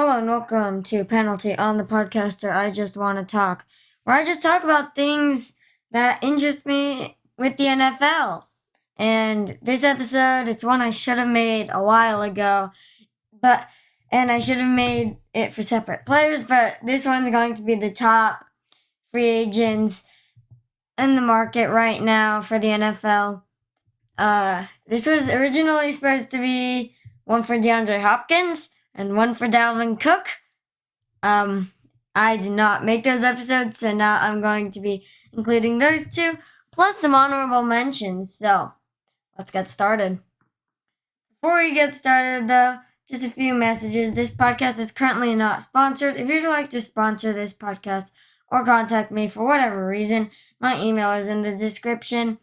Hello and welcome to Penalty on the podcaster I Just Want to Talk, where I just talk about things that interest me with the NFL. And this episode, it's one I should have made a while ago, and I should have made it for separate players, but this one's going to be the top free agents in the market right now for the NFL. This was originally supposed to be one for DeAndre Hopkins and one for Dalvin Cook. I did not make those episodes, so now I'm going to be including those two, plus some honorable mentions. So, let's get started. Before we get started, though, just a few messages. This podcast is currently not sponsored. If you'd like to sponsor this podcast or contact me for whatever reason, my email is in the description.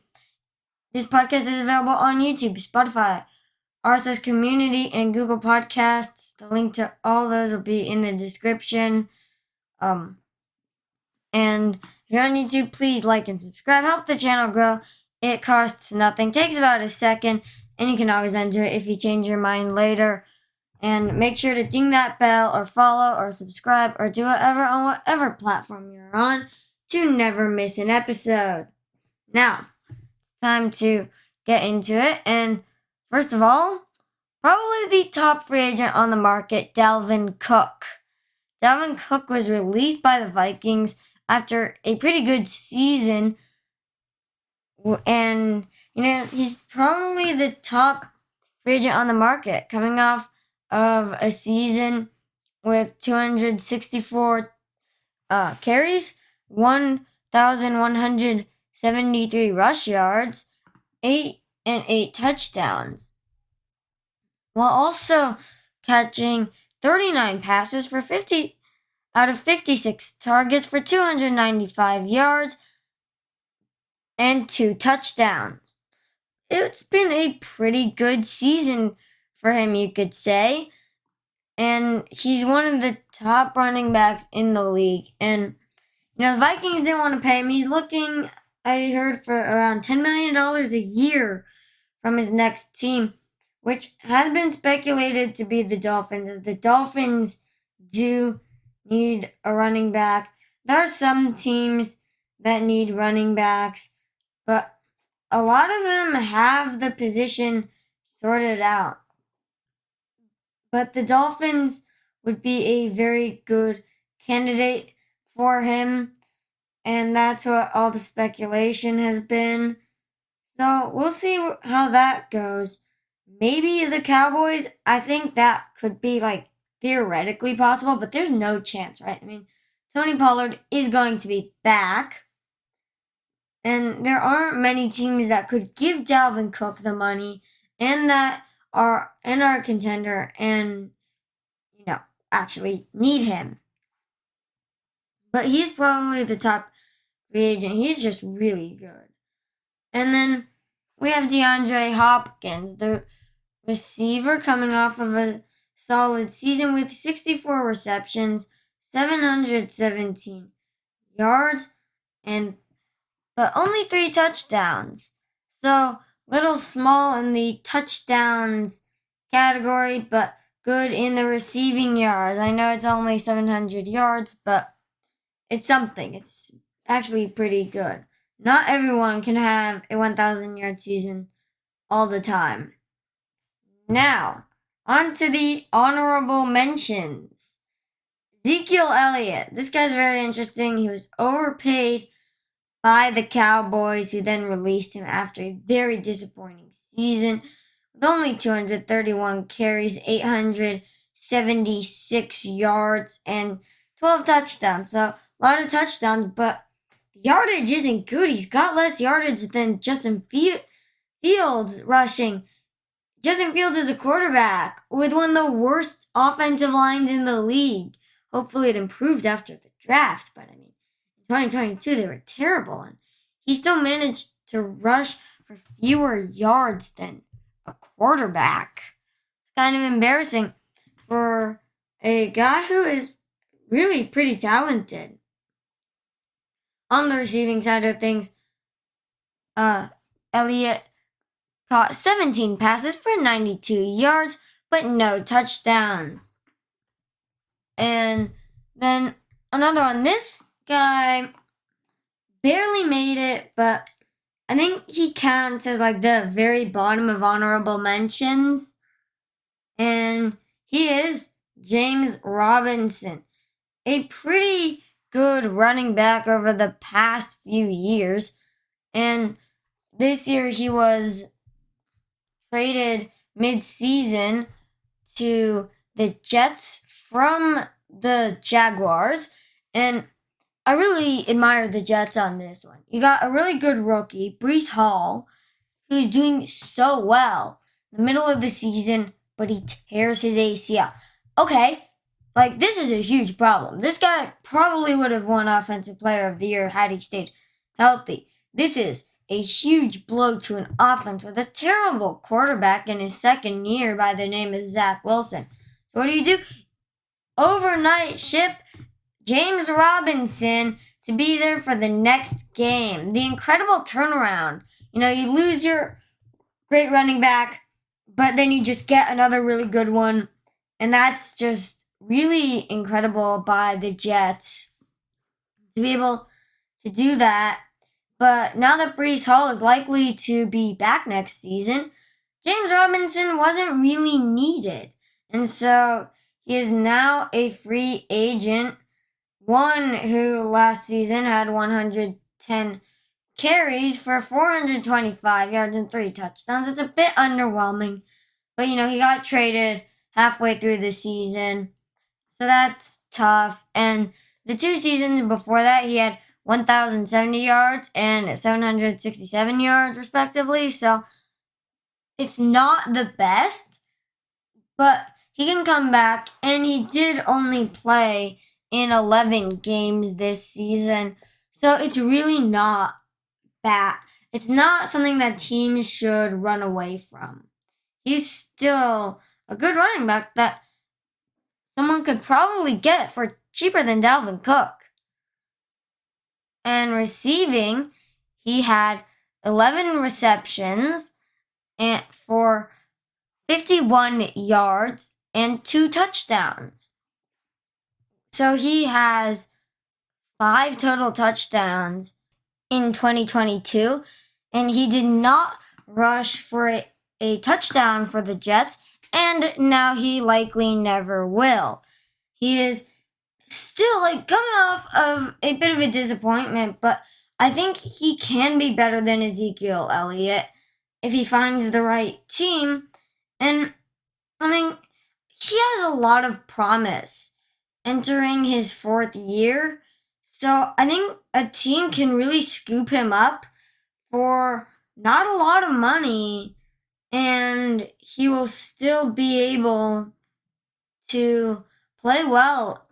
This podcast is available on YouTube, Spotify, RSS Community, and Google Podcasts. The link to all those will be in the description. And if you're on YouTube, please like and subscribe. Help the channel grow. It costs nothing. Takes about a second, and you can always undo it if you change your mind later. And make sure to ding that bell or follow or subscribe or do whatever on whatever platform you're on to never miss an episode. Now, it's time to get into it. And first of all, probably the top free agent on the market, Dalvin Cook. Dalvin Cook was released by the Vikings after a pretty good season. And, he's probably the top free agent on the market, coming off of a season with 264 carries, 1,173 rush yards, 8 touchdowns, while also catching 39 passes for 50 out of 56 targets for 295 yards and 2 touchdowns. It's been a pretty good season for him, you could say. And he's one of the top running backs in the league. And, the Vikings didn't want to pay him. He's looking, I heard, for around $10 million a year from his next team, which has been speculated to be the Dolphins. The Dolphins do need a running back. There are some teams that need running backs, but a lot of them have the position sorted out. But the Dolphins would be a very good candidate for him, and that's what all the speculation has been. So we'll see how that goes. Maybe the Cowboys, I think that could be theoretically possible, but there's no chance, right? Tony Pollard is going to be back, and there aren't many teams that could give Dalvin Cook the money and that are a contender and actually need him. But he's probably the top free agent. He's just really good. And then we have DeAndre Hopkins, the receiver, coming off of a solid season with 64 receptions, 717 yards, but only 3 touchdowns. So, little small in the touchdowns category, but good in the receiving yards. I know it's only 700 yards, but it's something. It's actually pretty good. Not everyone can have a 1,000-yard season all the time. Now, on to the honorable mentions. Ezekiel Elliott. This guy's very interesting. He was overpaid by the Cowboys, who then released him after a very disappointing season with only 231 carries, 876 yards, and 12 touchdowns. So, a lot of touchdowns, but the yardage isn't good. He's got less yardage than Justin Fields rushing. Justin Fields is a quarterback with one of the worst offensive lines in the league. Hopefully it improved after the draft, but in 2022 they were terrible, and he still managed to rush for fewer yards than a quarterback. It's kind of embarrassing for a guy who is really pretty talented. On the receiving side of things, Elliott caught 17 passes for 92 yards, but no touchdowns. And then another one. This guy barely made it, but I think he counts as like the very bottom of honorable mentions. And he is James Robinson, a pretty good running back over the past few years. And this year he was traded mid-season to the Jets from the Jaguars. And I really admire the Jets on this one. You got a really good rookie, Breece Hall, who's doing so well in the middle of the season, but he tears his ACL. Okay, like this is a huge problem. This guy probably would have won Offensive Player of the Year had he stayed healthy. This is a huge blow to an offense with a terrible quarterback in his second year by the name of Zach Wilson. So what do? Overnight ship James Robinson to be there for the next game. The incredible turnaround. You know, you lose your great running back, but then you just get another really good one. And that's just really incredible by the Jets to be able to do that. But now that Breece Hall is likely to be back next season, James Robinson wasn't really needed. And so he is now a free agent. One who last season had 110 carries for 425 yards and 3 touchdowns. It's a bit underwhelming. But, you know, he got traded halfway through the season. So that's tough. And the 2 seasons before that, he had 1,070 yards and 767 yards, respectively. So it's not the best, but he can come back. And he did only play in 11 games this season. So it's really not bad. It's not something that teams should run away from. He's still a good running back that someone could probably get for cheaper than Dalvin Cook. And receiving, he had 11 receptions and for 51 yards and 2 touchdowns. So he has 5 total touchdowns in 2022, and he did not rush for a touchdown for the Jets, and now he likely never will. He is still like coming off of a bit of a disappointment, but I think he can be better than Ezekiel Elliott if he finds the right team. And I think he has a lot of promise entering his 4th year. So I think a team can really scoop him up for not a lot of money, and he will still be able to play well.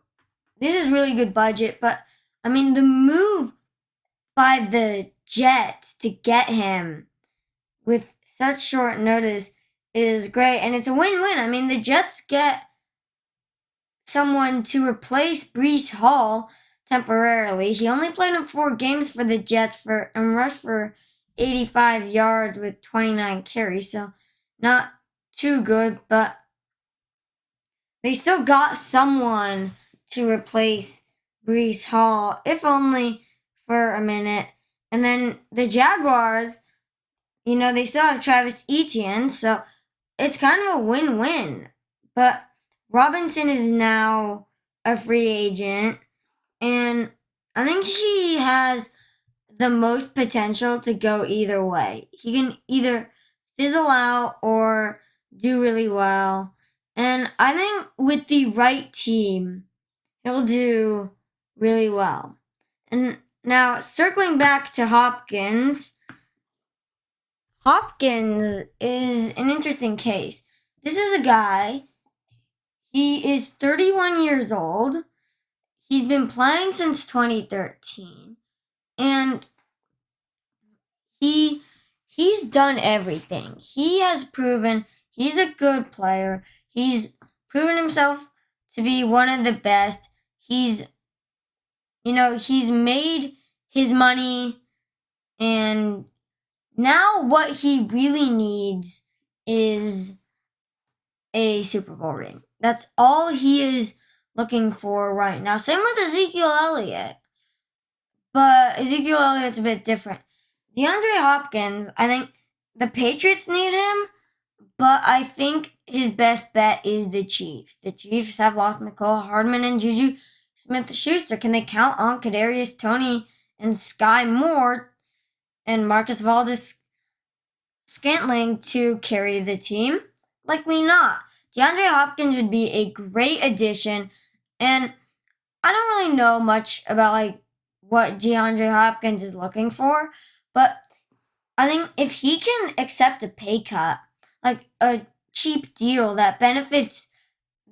This is really good budget, but I mean, the move by the Jets to get him with such short notice is great, and it's a win-win. I mean, the Jets get someone to replace Breece Hall temporarily. He only played in 4 games for the Jets and rushed for 85 yards with 29 carries, so not too good, but they still got someone to replace Breece Hall, if only for a minute. And then the Jaguars, you know, they still have Travis Etienne, so it's kind of a win-win. But Robinson is now a free agent, and I think he has the most potential to go either way. He can either fizzle out or do really well. And I think with the right team, he'll do really well. And now, circling back to Hopkins, Hopkins is an interesting case. This is a guy, he is 31 years old. He's been playing since 2013. And he's done everything. He has proven he's a good player. He's proven himself to be one of the best. He's made his money, and now what he really needs is a Super Bowl ring. That's all he is looking for right now. Same with Ezekiel Elliott. But Ezekiel Elliott's a bit different. DeAndre Hopkins, I think the Patriots need him, but I think his best bet is the Chiefs. The Chiefs have lost Nicole Hardman and Juju Smith-Schuster. Can they count on Kadarius Toney and Sky Moore and Marcus Valdes-Scantling to carry the team? Likely not. DeAndre Hopkins would be a great addition, and I don't really know much about what DeAndre Hopkins is looking for, but I think if he can accept a pay cut, like a cheap deal that benefits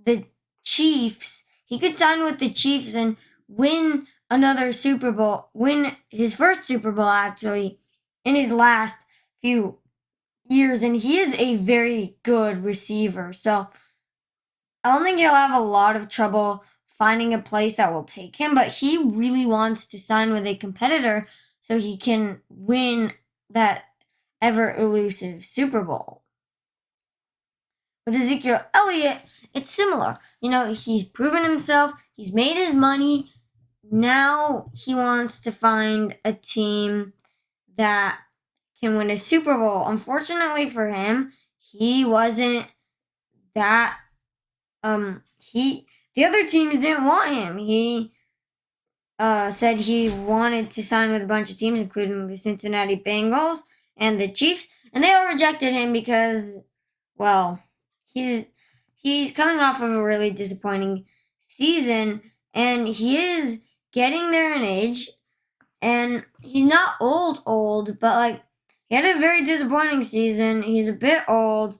the Chiefs, he could sign with the Chiefs and win another Super Bowl, win his first Super Bowl actually in his last few years, and he is a very good receiver. So I don't think he'll have a lot of trouble finding a place that will take him, but he really wants to sign with a competitor so he can win that ever elusive Super Bowl. With Ezekiel Elliott, it's similar. He's proven himself, he's made his money. Now he wants to find a team that can win a Super Bowl. Unfortunately for him, he wasn't that the other teams didn't want him. He said he wanted to sign with a bunch of teams, including the Cincinnati Bengals and the Chiefs, and they all rejected him because, well, he's coming off of a really disappointing season, and he is getting there in age, and he's not old, but he had a very disappointing season. He's a bit old,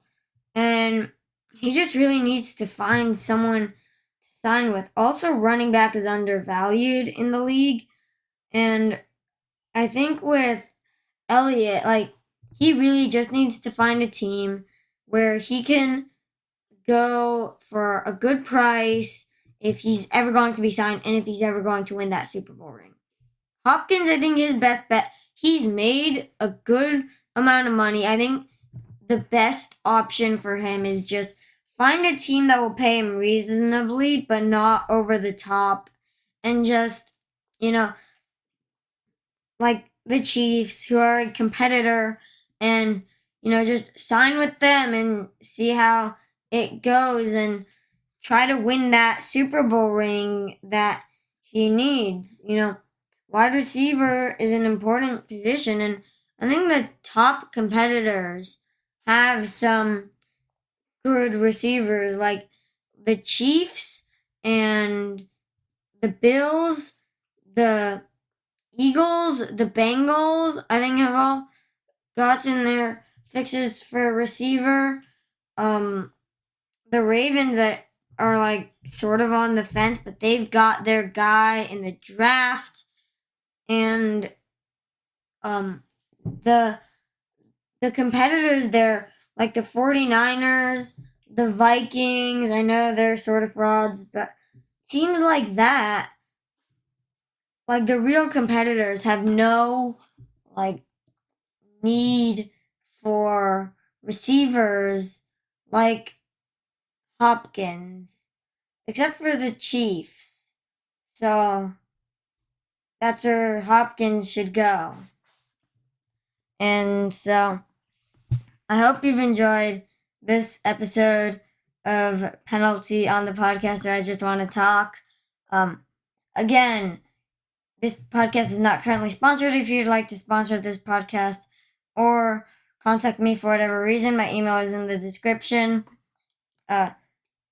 and he just really needs to find someone to sign with. Also, running back is undervalued in the league, and I think with Elliott, he really just needs to find a team where he can go for a good price if he's ever going to be signed and if he's ever going to win that Super Bowl ring. Hopkins, I think his best bet, he's made a good amount of money. I think the best option for him is just find a team that will pay him reasonably but not over the top, and just, like the Chiefs, who are a competitor, and, just sign with them and see how it goes and try to win that Super Bowl ring that he needs. Wide receiver is an important position, and I think the top competitors have some good receivers, like the Chiefs and the Bills, the Eagles, the Bengals, I think have all gotten their fixes for a receiver. The Ravens are sort of on the fence, but they've got their guy in the draft. And the competitors there, like the 49ers, the Vikings, I know they're sort of frauds, but teams like that, like the real competitors, have no need for receivers like Hopkins, except for the Chiefs. So that's where Hopkins should go. And so I hope you've enjoyed this episode of Penalty on the Podcast, or I Just Want to Talk. Again, this podcast is not currently sponsored. If you'd like to sponsor this podcast or contact me for whatever reason, my email is in the description.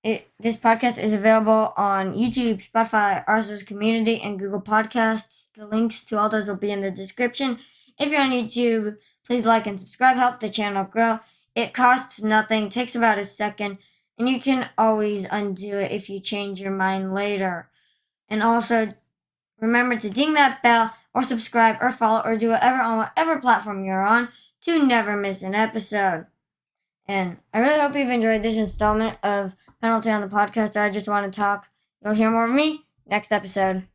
This podcast is available on YouTube, Spotify, RSS Community, and Google Podcasts. The links to all those will be in the description. If you're on YouTube, please like and subscribe. Help the channel grow. It costs nothing, takes about a second, and you can always undo it if you change your mind later. And also, remember to ding that bell or subscribe or follow or do whatever on whatever platform you're on to never miss an episode. And I really hope you've enjoyed this installment of Penalty on the Podcast, or I Just Want to Talk. You'll hear more of me next episode.